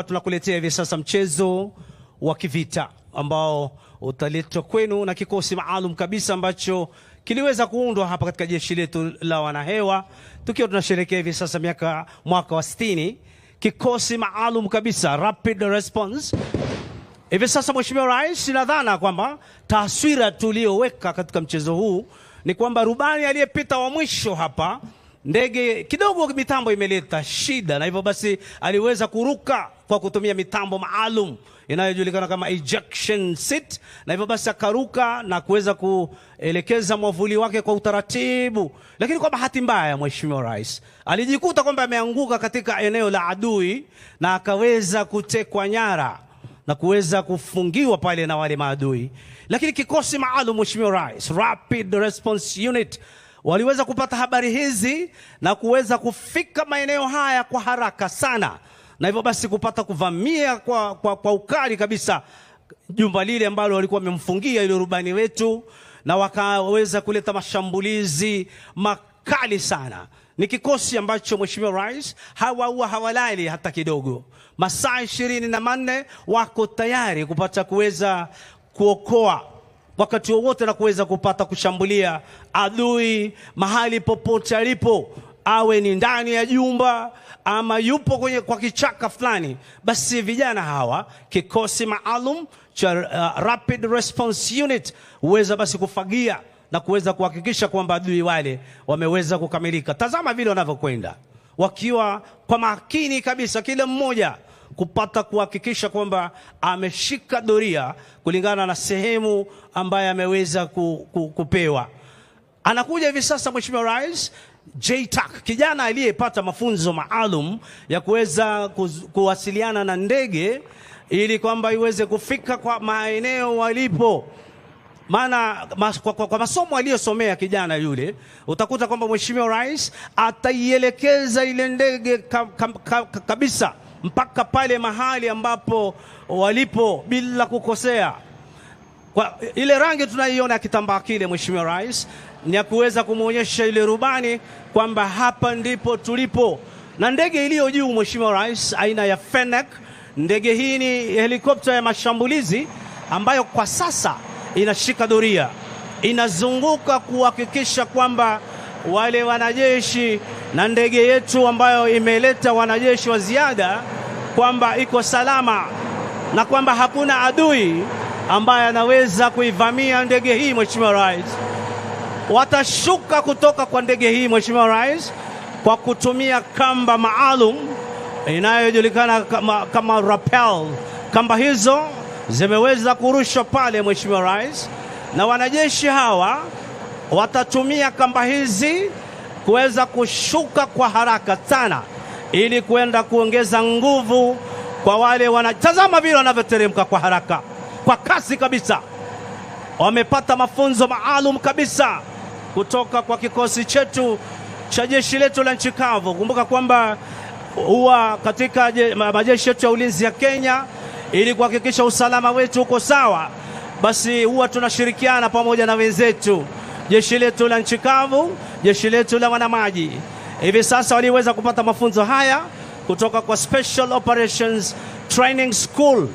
Tunakuletea hivi sasa mchezo wa kivita ambao utaletwa kwenu na kikosi maalum kabisa ambacho kiliweza kuundwa hapa katika jeshi letu la wanahewa, tukiwa tunasherehekea hivi sasa mwaka wa 60. Kikosi maalum kabisa, Rapid Response. Hivi sasa Mheshimiwa Rais, nadhani kwamba taswira tuliyoweka katika mchezo huu ni kwamba rubani aliyepita wa mwisho hapa, ndege kidogo mitambo imeleta shida, na hivyo basi aliweza kuruka kwa kutumia mitambo maalum inayojulikana kama ejection seat, na hivyo basi akaruka na kuweza kuelekeza mwavuli wake kwa utaratibu. Lakini kwa bahati mbaya, Mheshimiwa Rais alijikuta kwamba ameanguka katika eneo la adui na akaweza kutekwa nyara na kuweza kufungiwa pale na wale maadui. Lakini kikosi maalum, Mheshimiwa Rais, Rapid Response Unit, waliweza kupata habari hizi na kuweza kufika maeneo haya kwa haraka sana, na hivyo basi kupata kuvamia kwa ukali kabisa jumba lile ambalo walikuwa wamemfungia ile rubani wetu, na wakaweza kuleta mashambulizi makali sana. Ni kikosi ambacho Mheshimiwa Rais hawalali hata kidogo. Masaa 24 wako tayari kupata kuweza kuokoa wakati wowote na kuweza kupata kushambulia adui mahali popote alipo, awe ni ndani ya jumba ama yupo kwa kichaka fulani. Basi vijana hawa, kikosi maalum cha Rapid Response Unit, huweza basi kufagia na kuweza kuhakikisha kwamba adui wale wameweza kukamilika. Tazama vile wanavyokwenda wakiwa kwa makini kabisa, kila mmoja kupata kuhakikisha kwamba ameshika doria kulingana na sehemu ambayo ameweza kupewa. Anakuja hivi sasa Mheshimiwa Rais JTAC, kijana aliyepata mafunzo maalum ya kuweza kuwasiliana na ndege ili kwamba iweze kufika kwa maeneo walipo. Maana kwa masomo aliyosomea kijana yule, utakuta kwamba Mheshimiwa Rais ataielekeza ile ndege kabisa mpaka pale mahali ambapo walipo bila kukosea. Kwa ile rangi tunaiona kitambaa kile, Mheshimiwa Rais, ni ya kuweza kumuonyesha ile rubani kwamba hapa ndipo tulipo. Na ndege iliyo juu, Mheshimiwa Rais, aina ya Fennec, ndege hii ni helikopta ya mashambulizi ambayo kwa sasa inashika doria, inazunguka kuhakikisha kwamba wale wanajeshi na ndege yetu ambayo imeleta wanajeshi wa ziada kwamba iko salama na kwamba hakuna adui ambaye anaweza kuivamia ndege hii. Mheshimiwa Rais, watashuka kutoka kwa ndege hii, Mheshimiwa Rais, kwa kutumia kamba maalum inayojulikana kama rappel. Kamba hizo zimeweza kurushwa pale, Mheshimiwa Rais, na wanajeshi hawa watatumia kamba hizi kuweza kushuka kwa haraka sana ili kwenda kuongeza nguvu kwa wale tazama vile wanavyoteremka kwa haraka, kwa kasi kabisa. Wamepata mafunzo maalum kabisa kutoka kwa kikosi chetu cha jeshi letu la nchi kavu. Kumbuka kwamba huwa katika majeshi yetu ya ulinzi ya Kenya, ili kuhakikisha usalama wetu uko sawa, basi huwa tunashirikiana pamoja na wenzetu jeshi letu la nchi kavu, jeshi letu la wanamaji. Hivi sasa waliweza kupata mafunzo haya kutoka kwa Special Operations Training School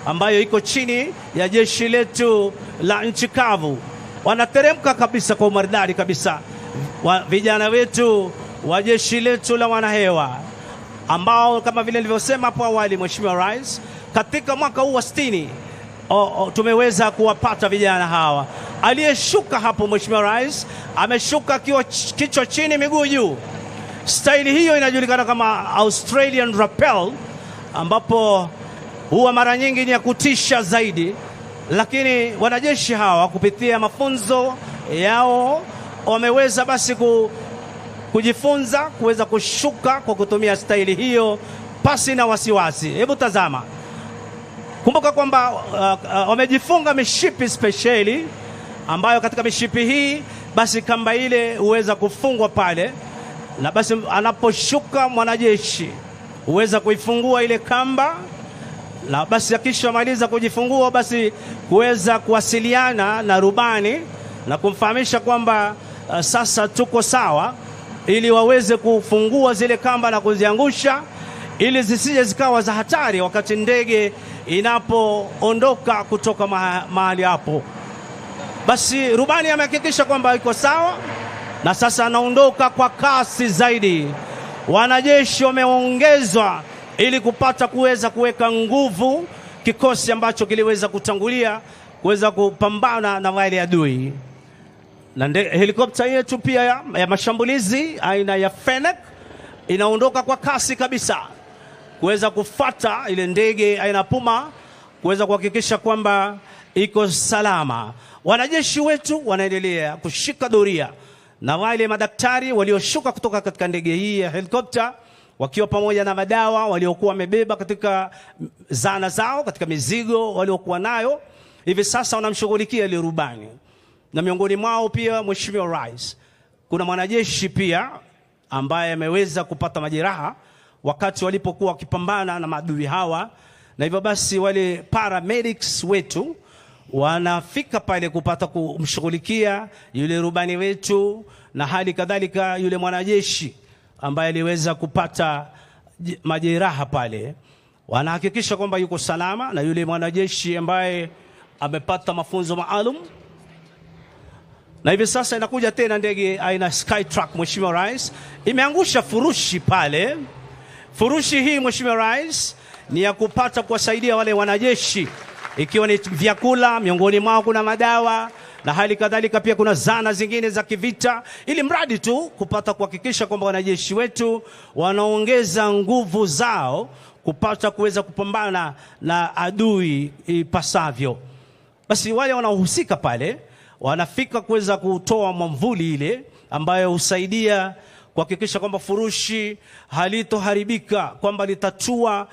ambayo iko chini ya jeshi letu la nchi kavu. Wanateremka kabisa kwa umaridadi kabisa vijana wetu wa jeshi letu la wanahewa, ambao kama vile nilivyosema hapo awali, Mheshimiwa Rais, katika mwaka huu wa 60 tumeweza kuwapata vijana hawa. Aliyeshuka hapo, Mheshimiwa Rais, ameshuka kichwa chini miguu juu. Staili hiyo inajulikana kama Australian rappel, ambapo huwa mara nyingi ni ya kutisha zaidi, lakini wanajeshi hawa kupitia mafunzo yao wameweza basi kujifunza kuweza kushuka kwa kutumia staili hiyo pasi na wasiwasi. Hebu tazama, kumbuka kwamba wamejifunga mishipi speciali, ambayo katika mishipi hii basi kamba ile huweza kufungwa pale, na basi anaposhuka mwanajeshi huweza kuifungua ile kamba, na basi akishamaliza kujifungua basi kuweza kuwasiliana na rubani na kumfahamisha kwamba sasa tuko sawa, ili waweze kufungua zile kamba na kuziangusha ili zisije zikawa za hatari wakati ndege inapoondoka kutoka mahali hapo. Basi rubani amehakikisha kwamba iko sawa na sasa anaondoka kwa kasi zaidi. Wanajeshi wameongezwa ili kupata kuweza kuweka nguvu kikosi ambacho kiliweza kutangulia kuweza kupambana na wale adui. Na helikopta yetu pia ya mashambulizi aina ya Fennec inaondoka kwa kasi kabisa kuweza kufata ile ndege aina Puma kuweza kuhakikisha kwamba iko salama. Wanajeshi wetu wanaendelea kushika doria na wale madaktari walioshuka kutoka katika ndege hii ya helikopta wakiwa pamoja na madawa waliokuwa wamebeba katika zana zao, katika mizigo waliokuwa nayo. Hivi sasa wanamshughulikia ile rubani. Na miongoni mwao pia Mheshimiwa Rais, kuna mwanajeshi pia ambaye ameweza kupata majeraha wakati walipokuwa wakipambana na maadui hawa, na hivyo basi wale paramedics wetu wanafika pale kupata kumshughulikia yule rubani wetu, na hali kadhalika yule mwanajeshi ambaye aliweza kupata majeraha pale. Wanahakikisha kwamba yuko salama, na yule mwanajeshi ambaye amepata mafunzo maalum. Na hivi sasa inakuja tena ndege aina Skytrack, Mheshimiwa Rais, imeangusha furushi pale. Furushi hii Mheshimiwa Rais ni ya kupata kuwasaidia wale wanajeshi, ikiwa ni vyakula, miongoni mwao kuna madawa, na hali kadhalika pia kuna zana zingine za kivita, ili mradi tu kupata kuhakikisha kwamba wanajeshi wetu wanaongeza nguvu zao kupata kuweza kupambana na adui ipasavyo. Basi wale wanaohusika pale wanafika kuweza kutoa mwamvuli ile ambayo husaidia kuhakikisha kwamba furushi halitoharibika, kwamba litatua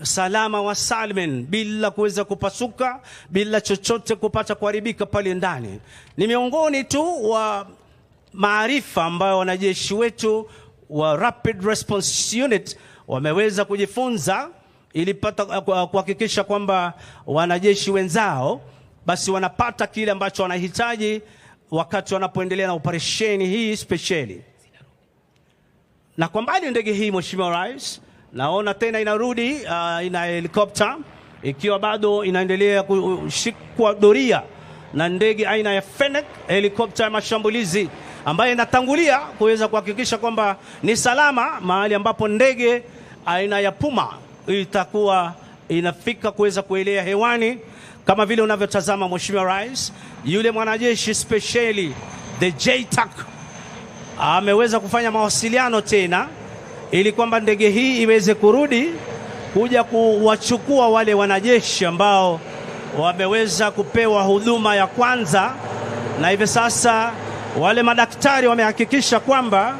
salama wa salmen bila kuweza kupasuka, bila chochote kupata kuharibika pale ndani. Ni miongoni tu wa maarifa ambayo wanajeshi wetu wa Rapid Response Unit wameweza kujifunza ili kuhakikisha kwamba wanajeshi wenzao basi wanapata kile ambacho wanahitaji wakati wanapoendelea na operesheni hii speciali. Na kwa mbali ndege hii Mheshimiwa Rais, naona tena inarudi ina helikopta ikiwa bado inaendelea kushikwa doria na ndege aina ya Fennec, helikopta ya mashambulizi ambayo inatangulia kuweza kuhakikisha kwamba ni salama mahali ambapo ndege aina ya Puma itakuwa inafika kuweza kuelea hewani. Kama vile unavyotazama Mheshimiwa Rais, yule mwanajeshi speciali the JTAC ameweza kufanya mawasiliano tena ili kwamba ndege hii iweze kurudi kuja kuwachukua wale wanajeshi ambao wameweza kupewa huduma ya kwanza. Na hivi sasa wale madaktari wamehakikisha kwamba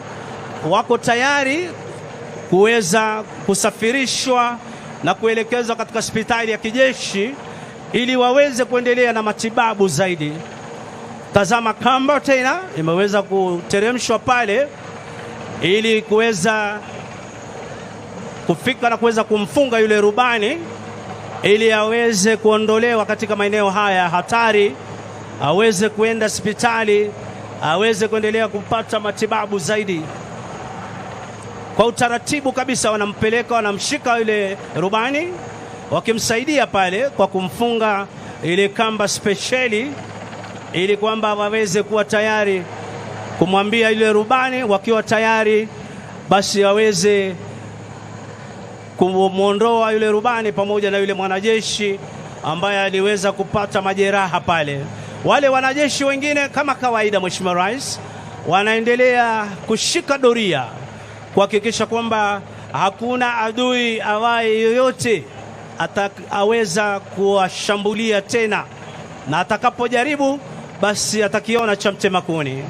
wako tayari kuweza kusafirishwa na kuelekezwa katika hospitali ya kijeshi ili waweze kuendelea na matibabu zaidi. Tazama kamba tena imeweza kuteremshwa pale ili kuweza kufika na kuweza kumfunga yule rubani ili aweze kuondolewa katika maeneo haya hatari, aweze kuenda hospitali, aweze kuendelea kupata matibabu zaidi. Kwa utaratibu kabisa wanampeleka, wanamshika yule rubani wakimsaidia pale kwa kumfunga ile kamba speciali ili kwamba waweze kuwa tayari kumwambia yule rubani, wakiwa tayari basi waweze kumuondoa yule rubani pamoja na yule mwanajeshi ambaye aliweza kupata majeraha pale. Wale wanajeshi wengine kama kawaida Mheshimiwa Rais wanaendelea kushika doria kuhakikisha kwamba hakuna adui awaye yoyote aweza kuwashambulia tena, na atakapojaribu basi atakiona cha mtema kuni.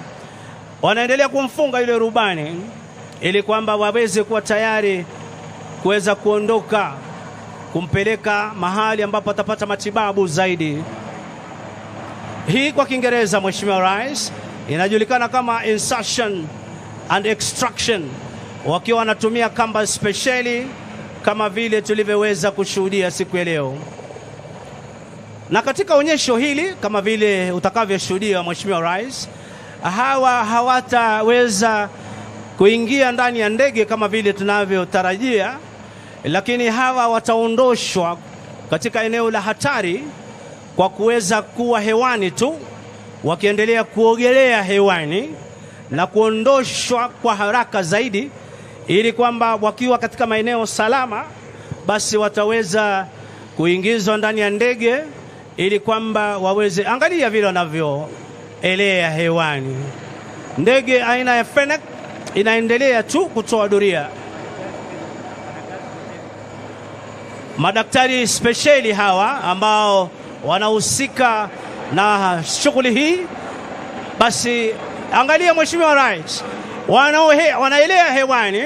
Wanaendelea kumfunga yule rubani ili kwamba waweze kuwa tayari kuweza kuondoka kumpeleka mahali ambapo atapata matibabu zaidi. Hii kwa Kiingereza Mheshimiwa Rais inajulikana kama insertion and extraction, wakiwa wanatumia kamba speciali kama vile tulivyoweza kushuhudia siku ya leo. Na katika onyesho hili kama vile utakavyoshuhudia Mheshimiwa Rais, hawa hawataweza kuingia ndani ya ndege kama vile tunavyotarajia, lakini hawa wataondoshwa katika eneo la hatari kwa kuweza kuwa hewani tu, wakiendelea kuogelea hewani na kuondoshwa kwa haraka zaidi, ili kwamba wakiwa katika maeneo salama basi wataweza kuingizwa ndani ya ndege ili kwamba waweze, angalia vile wanavyoelea hewani. Ndege aina ya Fennec inaendelea tu kutoa doria. Madaktari spesheli hawa ambao wanahusika na shughuli hii, basi angalia Mheshimiwa Rais, wanaelea hewani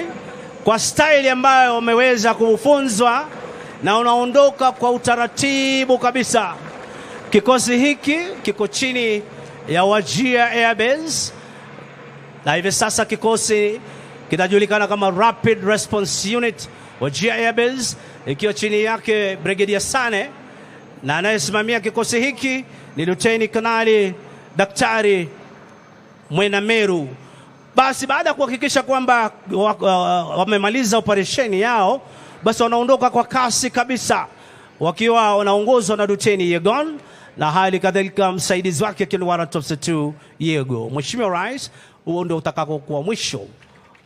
kwa staili ambayo wameweza kufunzwa na unaondoka kwa utaratibu kabisa. Kikosi hiki kiko chini ya Wajir Air Base, na hivi sasa kikosi kinajulikana kama Rapid Response Unit Wajir Air Base, ikiwa chini yake Brigadier Sane, na anayesimamia kikosi hiki ni Luteni Kanali Daktari Mwenameru. Basi baada ya kuhakikisha kwamba wamemaliza operesheni yao, basi wanaondoka kwa kasi kabisa wakiwa wanaongozwa na Luteni Yegon na hali kadhalika msaidizi wake Kill Warrant Officer 2 Yego. Mheshimiwa Rais, huo ndio utakao kuwa mwisho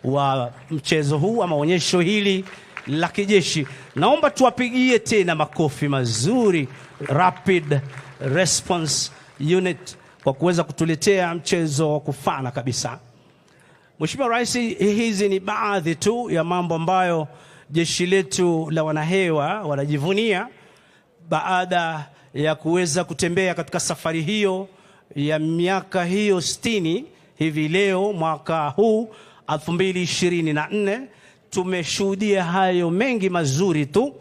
wa mchezo huu ama onyesho hili la kijeshi. Naomba tuwapigie tena makofi mazuri Rapid Response Unit kwa kuweza kutuletea mchezo wa kufana kabisa. Mheshimiwa Rais, hizi ni baadhi tu ya mambo ambayo jeshi letu la wanahewa wanajivunia baada ya kuweza kutembea katika safari hiyo ya miaka hiyo 60. Hivi leo mwaka huu 2024 tumeshuhudia hayo mengi mazuri tu.